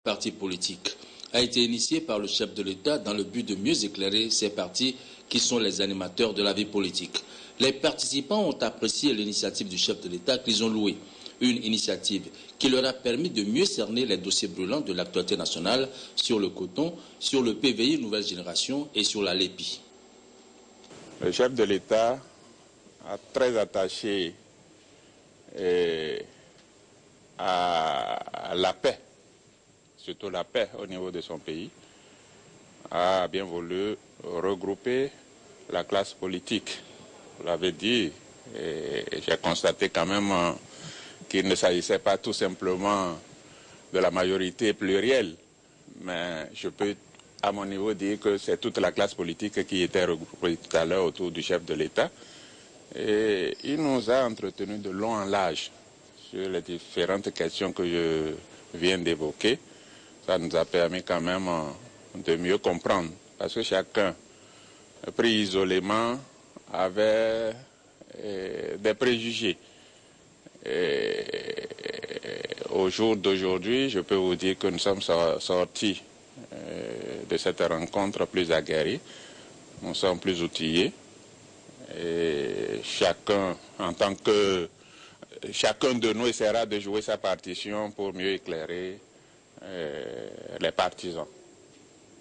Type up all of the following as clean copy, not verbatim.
partis politiques a été initié par le chef de l'État dans le but de mieux éclairer ces partis qui sont les animateurs de la vie politique. Les participants ont apprécié l'initiative du chef de l'État qu'ils ont louée. Une initiative qui leur a permis de mieux cerner les dossiers brûlants de l'actualité nationale sur le coton, sur le PVI Nouvelle Génération et sur la LEPI. Le chef de l'État a très attaché à la paix, surtout la paix au niveau de son pays, a bien voulu regrouper la classe politique. Vous l'avez dit, et j'ai constaté quand même qu'il ne s'agissait pas tout simplement de la majorité plurielle, mais je peux à mon niveau dire que c'est toute la classe politique qui était regroupée tout à l'heure autour du chef de l'État. Et il nous a entretenu de long en large sur les différentes questions que je viens d'évoquer. Ça nous a permis quand même de mieux comprendre, parce que chacun, pris isolément, avait des préjugés. Et au jour d'aujourd'hui, je peux vous dire que nous sommes sortis de cette rencontre plus aguerris, nous sommes plus outillés. Et chacun de nous essaiera de jouer sa partition pour mieux éclairer les partisans.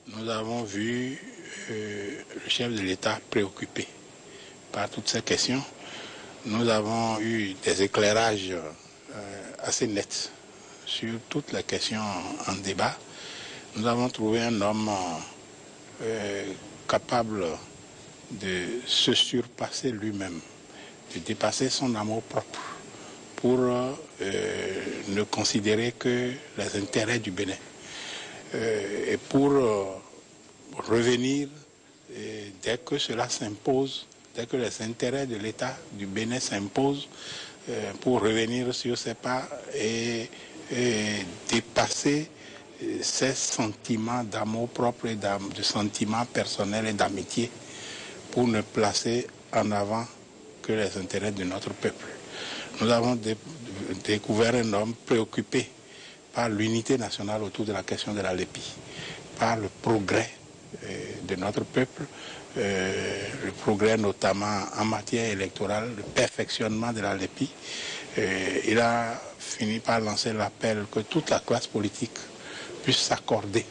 Nous avons vu le chef de l'État préoccupé par toutes ces questions. Nous avons eu des éclairages assez nets sur toutes les questions en débat. Nous avons trouvé un homme capable de se surpasser lui-même, de dépasser son amour propre pour ne considérer que les intérêts du Bénin et pour revenir dès que cela s'impose, dès que les intérêts de l'État du Bénin s'imposent, pour revenir sur ses pas et dépasser ces sentiments d'amour propre et de sentiments personnels et d'amitié pour ne placer en avant que les intérêts de notre peuple. Nous avons découvert un homme préoccupé par l'unité nationale autour de la question de la LEPI, par le progrès de notre peuple, le progrès notamment en matière électorale, le perfectionnement de la LEPI. Il a fini par lancer l'appel que toute la classe politique puisse s'accorder